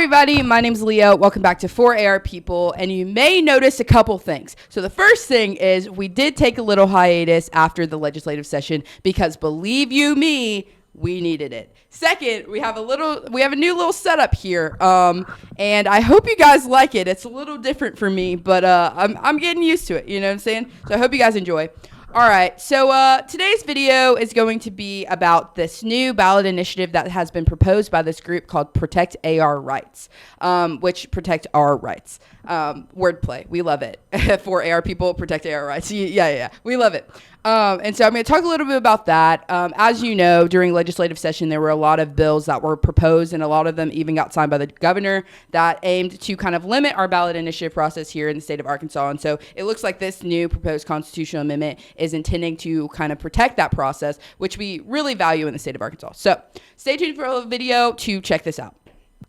everybody, my name's Aliah. Welcome back to 4AR People, and you may notice a couple things. So the first thing is we did take a little hiatus after the legislative session because, believe you me, we needed it. Second, we have a new little setup here, and I hope you guys like it. It's a little different for me, but I'm getting used to it. You know what I'm saying? So I hope you guys enjoy. All right, so today's video is going to be about this new ballot initiative that has been proposed by this group called Protect AR Rights, which protect our rights. Wordplay, we love it. For AR people, protect AR rights. Yeah, we love it. And so I'm going to talk a little bit about that. As you know, during legislative session, there were a lot of bills that were proposed, and a lot of them even got signed by the governor that aimed to kind of limit our ballot initiative process here in the state of Arkansas. And so it looks like this new proposed constitutional amendment is intending to kind of protect that process, which we really value in the state of Arkansas. So stay tuned for a video to check this out.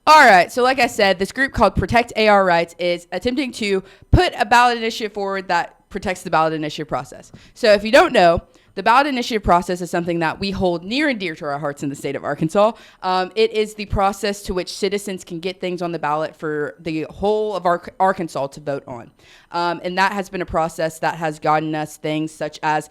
All right, so like I said, this group called Protect AR Rights is attempting to put a ballot initiative forward that protects the ballot initiative process. So if you don't know, the ballot initiative process is something that we hold near and dear to our hearts in the state of Arkansas. It is the process to which citizens can get things on the ballot for the whole of Arkansas to vote on. And that has been a process that has gotten us things such as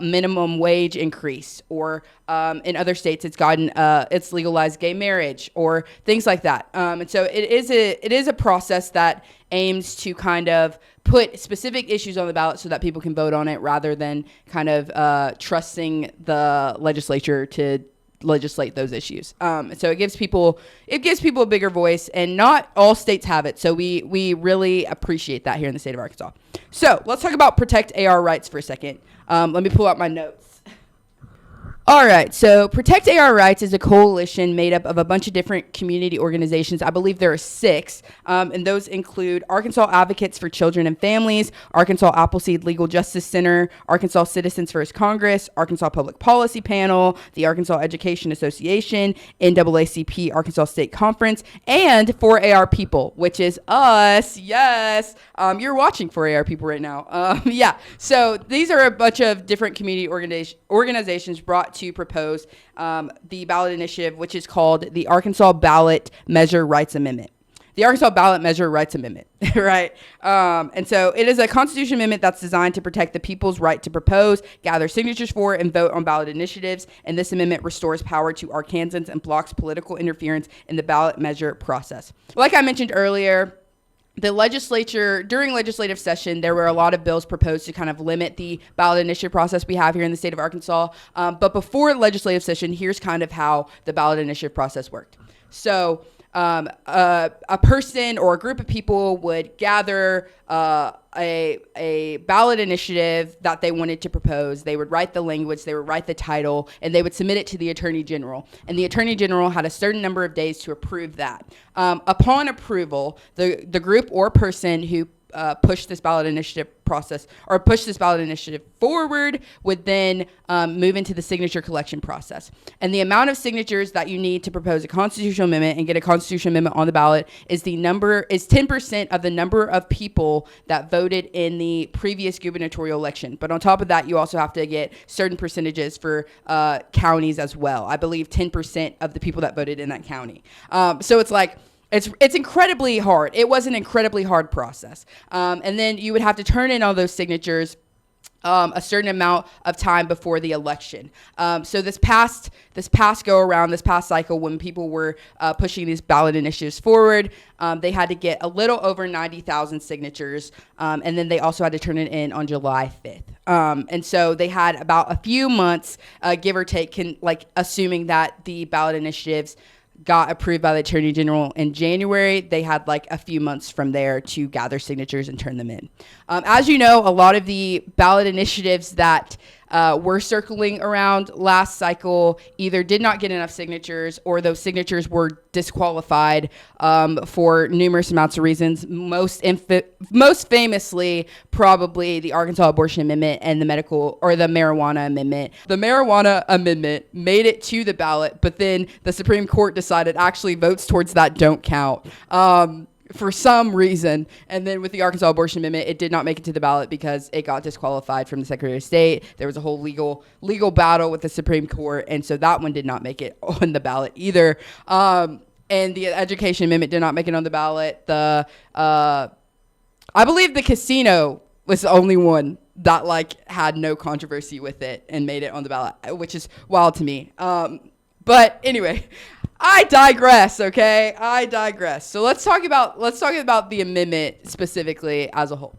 minimum wage increase, or in other states it's legalized gay marriage, or things like that. And so it is a process that aims to kind of put specific issues on the ballot so that people can vote on it, rather than kind of trusting the legislature to legislate those issues. So it gives people a bigger voice, and not all states have it. So we really appreciate that here in the state of Arkansas. So let's talk about Protect AR Rights for a second. Let me pull out my notes. All right, so Protect AR Rights is a coalition made up of a bunch of different community organizations. I believe there are 6, and those include Arkansas Advocates for Children and Families, Arkansas Appleseed Legal Justice Center, Arkansas Citizens First Congress, Arkansas Public Policy Panel, the Arkansas Education Association, NAACP Arkansas State Conference, and 4AR People, which is us. Yes, you're watching 4AR People right now. Yeah, so these are a bunch of different community organizations brought to propose the ballot initiative, which is called the Arkansas Ballot Measure Rights Amendment. The Arkansas Ballot Measure Rights Amendment, right? And so it is a constitutional amendment that's designed to protect the people's right to propose, gather signatures for, and vote on ballot initiatives. And this amendment restores power to Arkansans and blocks political interference in the ballot measure process. Like I mentioned earlier, the legislature, during legislative session, there were a lot of bills proposed to kind of limit the ballot initiative process we have here in the state of Arkansas. But before legislative session, here's kind of how the ballot initiative process worked. So a person or a group of people would gather a ballot initiative that they wanted to propose. They would write the language, they would write the title, and they would submit it to the Attorney General. And the Attorney General had a certain number of days to approve that. Upon approval, the group or person who push this ballot initiative process, or push this ballot initiative forward, would then move into the signature collection process. And the amount of signatures that you need to propose a constitutional amendment and get a constitutional amendment on the ballot is 10% of the number of people that voted in the previous gubernatorial election. But on top of that, you also have to get certain percentages for counties as well. I believe 10% of the people that voted in that county. So it's like, it's incredibly hard. It was an incredibly hard process. And then you would have to turn in all those signatures a certain amount of time before the election. So this past go around, this past cycle, when people were pushing these ballot initiatives forward, they had to get a little over 90,000 signatures. And then they also had to turn it in on July 5th. And so they had about a few months, give or take, assuming that the ballot initiatives got approved by the Attorney General in January, they had like a few months from there to gather signatures and turn them in. As you know, a lot of the ballot initiatives that were circling around last cycle either did not get enough signatures, or those signatures were disqualified for numerous amounts of reasons. Most famously, probably the Arkansas Abortion Amendment and the Marijuana Amendment. The Marijuana Amendment made it to the ballot, but then the Supreme Court decided actually votes towards that don't count. For some reason. And then with the Arkansas Abortion Amendment, it did not make it to the ballot because it got disqualified from the Secretary of State. There was a whole legal battle with the Supreme Court, and so that one did not make it on the ballot either. and the education amendment did not make it on the ballot. I believe the casino was the only one that like had no controversy with it and made it on the ballot, which is wild to me. But anyway, I digress. Okay, I digress. So let's talk about the amendment specifically as a whole.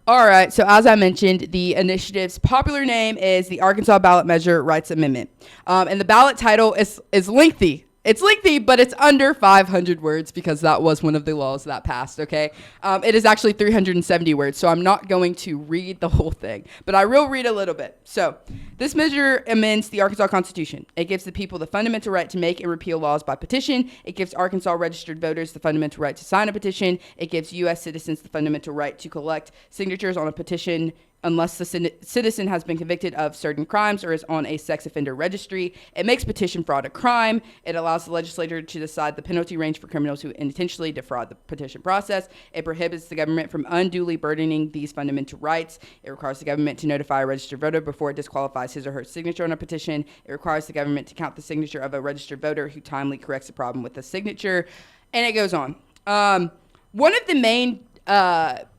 All right. So as I mentioned, the initiative's popular name is the Arkansas Ballot Measure Rights Amendment, and the ballot title is lengthy. It's lengthy, but it's under 500 words because that was one of the laws that passed, okay? It is actually 370 words, so I'm not going to read the whole thing, but I will read a little bit. So this measure amends the Arkansas Constitution. It gives the people the fundamental right to make and repeal laws by petition. It gives Arkansas registered voters the fundamental right to sign a petition. It gives U.S. citizens the fundamental right to collect signatures on a petition unless the citizen has been convicted of certain crimes or is on a sex offender registry. It makes petition fraud a crime. It allows the legislature to decide the penalty range for criminals who intentionally defraud the petition process. It prohibits the government from unduly burdening these fundamental rights. It requires the government to notify a registered voter before it disqualifies his or her signature on a petition. It requires the government to count the signature of a registered voter who timely corrects a problem with the signature. And it goes on. One of the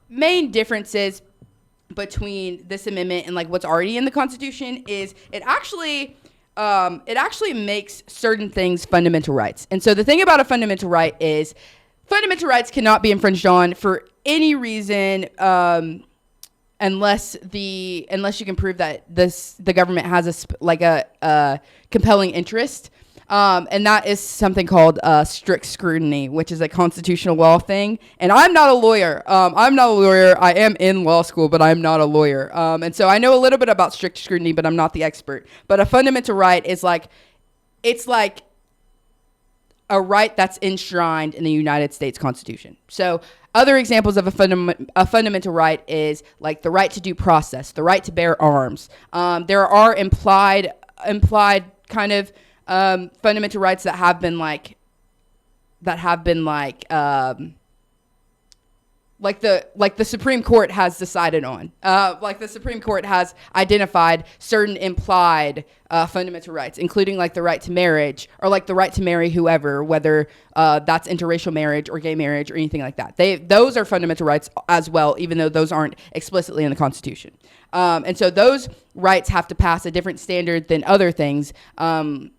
main differences between this amendment and like what's already in the Constitution is it actually makes certain things fundamental rights. And so the thing about a fundamental right is fundamental rights cannot be infringed on for any reason unless you can prove that the government has a compelling interest. And that is something called strict scrutiny, which is a constitutional law thing. And I'm not a lawyer. I am in law school, but I'm not a lawyer. And so I know a little bit about strict scrutiny, but I'm not the expert. But a fundamental right is it's like a right that's enshrined in the United States Constitution. So other examples of a fundamental right is like the right to due process, the right to bear arms. There are implied kind of fundamental rights that have been like the Supreme Court has decided on. Like the Supreme Court has identified certain implied fundamental rights, including like the right to marriage or like the right to marry whoever, whether that's interracial marriage or gay marriage or anything like that. Those are fundamental rights as well, even though those aren't explicitly in the Constitution. And so those rights have to pass a different standard than other things. And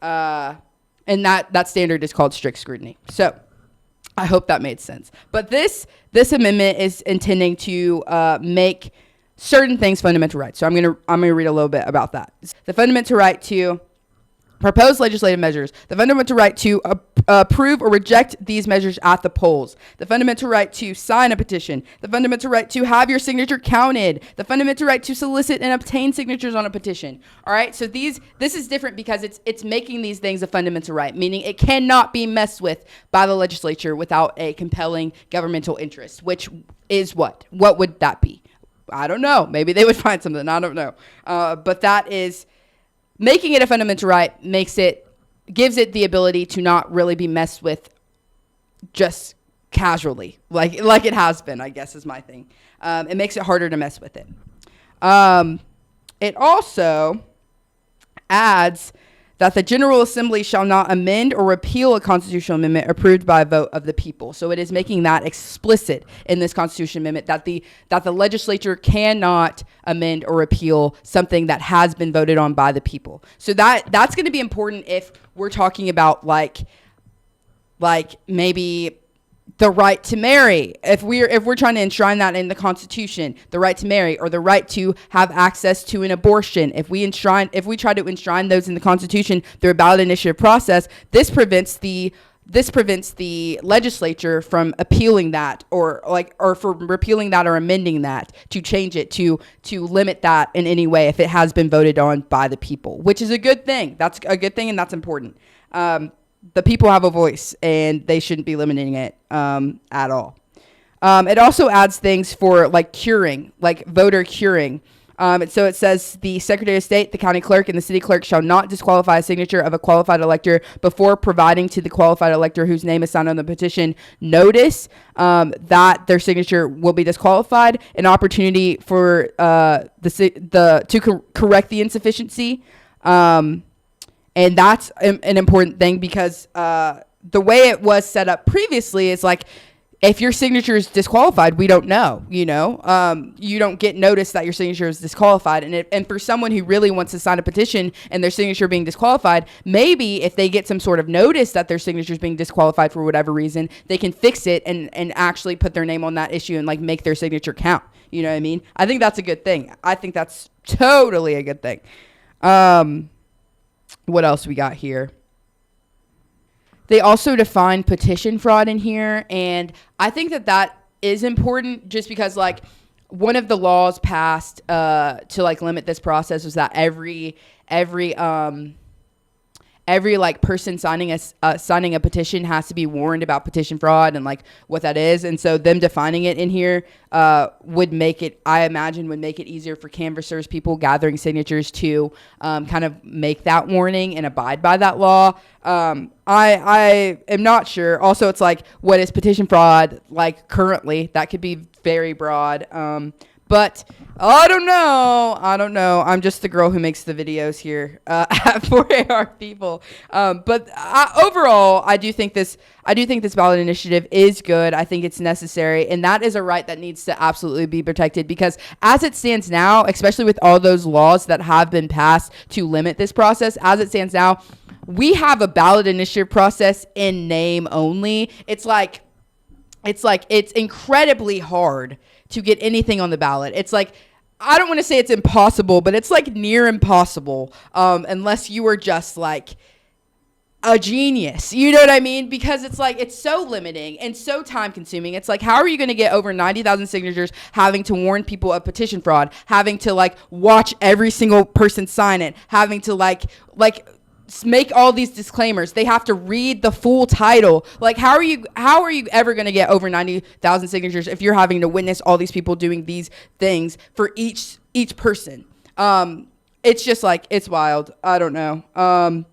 that standard is called strict scrutiny. So I hope that made sense. But this amendment is intending to make certain things fundamental rights. So I'm gonna read a little bit about that. The fundamental right to propose legislative measures, the fundamental right to approve or reject these measures at the polls, the fundamental right to sign a petition, the fundamental right to have your signature counted, the fundamental right to solicit and obtain signatures on a petition. All right, so this is different because it's making these things a fundamental right, meaning it cannot be messed with by the legislature without a compelling governmental interest, which is what? What would that be? I don't know. Maybe they would find something. I don't know. But that is making it a fundamental right gives it the ability to not really be messed with just casually, like it has been, I guess is my thing. It makes it harder to mess with it. It also adds that the General Assembly shall not amend or repeal a constitutional amendment approved by a vote of the people. So it is making that explicit in this constitutional amendment that the legislature cannot amend or repeal something that has been voted on by the people. So that's going to be important if we're talking about like maybe the right to marry. If we're trying to enshrine that in the Constitution, the right to marry or the right to have access to an abortion, if we try to enshrine those in the Constitution through a ballot initiative process, this prevents the legislature from appealing that or from repealing that or amending that to change it to limit that in any way if it has been voted on by the people, which is a good thing. That's a good thing and that's important. The people have a voice and they shouldn't be limiting it at all. It also adds things for like curing, like voter curing. So it says the Secretary of State, the county clerk, and the city clerk shall not disqualify a signature of a qualified elector before providing to the qualified elector whose name is signed on the petition notice that their signature will be disqualified, an opportunity for correct the insufficiency. And that's an important thing because the way it was set up previously is like, if your signature is disqualified, we don't know, you don't get notice that your signature is disqualified. And for someone who really wants to sign a petition and their signature being disqualified, maybe if they get some sort of notice that their signature is being disqualified for whatever reason, they can fix it and actually put their name on that issue and like make their signature count. You know what I mean? I think that's a good thing. I think that's totally a good thing. What else we got here? They also define petition fraud in here, and I think that is important just because, like, one of the laws passed to, like, limit this process was that every like person signing a petition has to be warned about petition fraud and like what that is. And so them defining it in here would make it, I imagine, would make it easier for canvassers, people gathering signatures to kind of make that warning and abide by that law. I am not sure. Also, it's like, what is petition fraud like currently? That could be very broad. But I don't know. I'm just the girl who makes the videos here at 4AR People. But overall, I do think this ballot initiative is good. I think it's necessary, and that is a right that needs to absolutely be protected because as it stands now, especially with all those laws that have been passed to limit this process, as it stands now, we have a ballot initiative process in name only. It's incredibly hard to get anything on the ballot. It's like, I don't want to say it's impossible, but it's like near impossible unless you are just like a genius. You know what I mean? Because it's like, it's so limiting and so time consuming. It's like, how are you going to get over 90,000 signatures having to warn people of petition fraud, having to like watch every single person sign it, having to like make all these disclaimers. They have to read the full title. Like, how are you ever going to get over 90,000 signatures if you're having to witness all these people doing these things for each person? It's just like, it's wild. I don't know.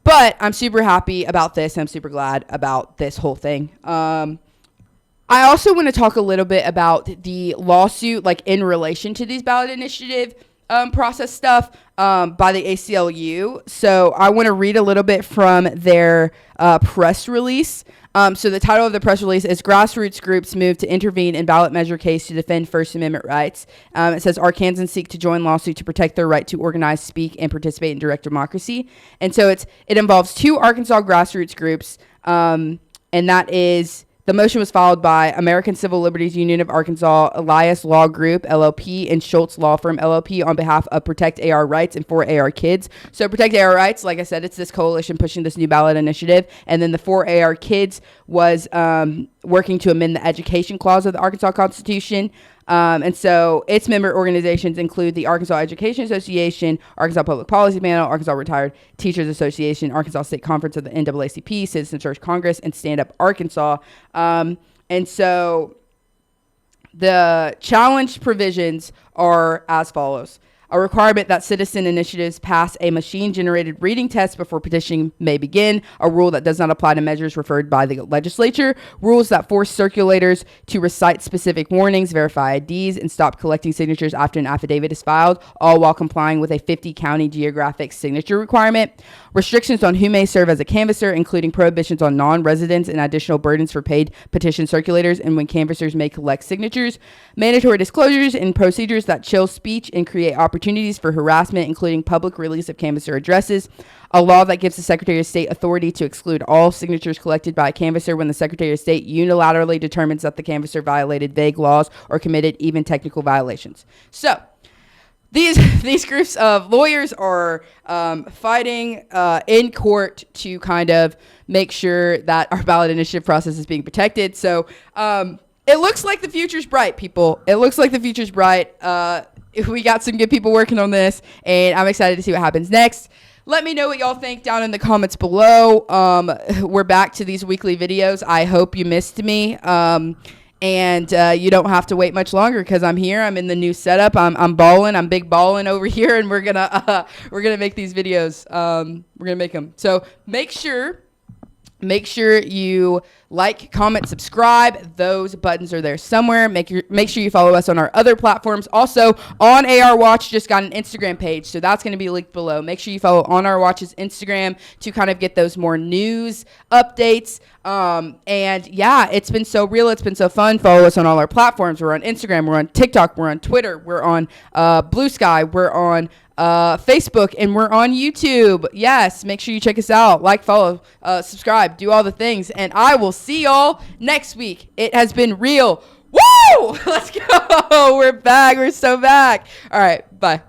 But I'm super happy about this. I'm super glad about this whole thing. I also want to talk a little bit about the lawsuit, like in relation to these ballot initiative process stuff by the ACLU. So I want to read a little bit from their press release. So the title of the press release is Grassroots Groups Move to Intervene in Ballot Measure Case to Defend First Amendment Rights. It says Arkansans seek to join lawsuit to protect their right to organize, speak, and participate in direct democracy. And so it involves two Arkansas grassroots groups, and that is... The motion was followed by American Civil Liberties Union of Arkansas, Aliah Law Group, LLP, and Schultz Law Firm, LLP, on behalf of Protect AR Rights and 4AR Kids. So Protect AR Rights, like I said, it's this coalition pushing this new ballot initiative. And then the 4AR Kids was working to amend the education clause of the Arkansas Constitution. And so its member organizations include the Arkansas Education Association, Arkansas Public Policy Panel, Arkansas Retired Teachers Association, Arkansas State Conference of the NAACP, Citizen Church Congress, and Stand Up Arkansas. And so the challenge provisions are as follows. A requirement that citizen initiatives pass a machine-generated reading test before petitioning may begin, a rule that does not apply to measures referred by the legislature, rules that force circulators to recite specific warnings, verify IDs, and stop collecting signatures after an affidavit is filed, all while complying with a 50-county geographic signature requirement, restrictions on who may serve as a canvasser, including prohibitions on non-residents and additional burdens for paid petition circulators and when canvassers may collect signatures, mandatory disclosures and procedures that chill speech and create opportunities for harassment, including public release of canvasser addresses, a law that gives the Secretary of State authority to exclude all signatures collected by a canvasser when the Secretary of State unilaterally determines that the canvasser violated vague laws or committed even technical violations. So these groups of lawyers are fighting in court to kind of make sure that our ballot initiative process is being protected. So it looks like the future's bright, people. It looks like the future's bright. We got some good people working on this, and I'm excited to see what happens next. Let me know what y'all think down in the comments below. We're back to these weekly videos. I hope you missed me. And you don't have to wait much longer because I'm here. I'm in the new setup. I'm balling. I'm big balling over here, and we're gonna make these videos. We're gonna make them. So make sure Make sure you like, comment, subscribe. Those buttons are there somewhere. Make sure you follow us on our other platforms. Also, On AR Watch just got an Instagram page, so that's going to be linked below. Make sure you follow On AR Watch's Instagram to kind of get those more news updates. And yeah, it's been so real. It's been so fun. Follow us on all our platforms. We're on Instagram. We're on TikTok. We're on Twitter. We're on Blue Sky. We're on Facebook, and we're on YouTube. Yes, make sure you check us out. Like, follow, subscribe, do all the things. And I will see y'all next week. It has been real. Woo! Let's go. We're back. We're so back. All right. Bye.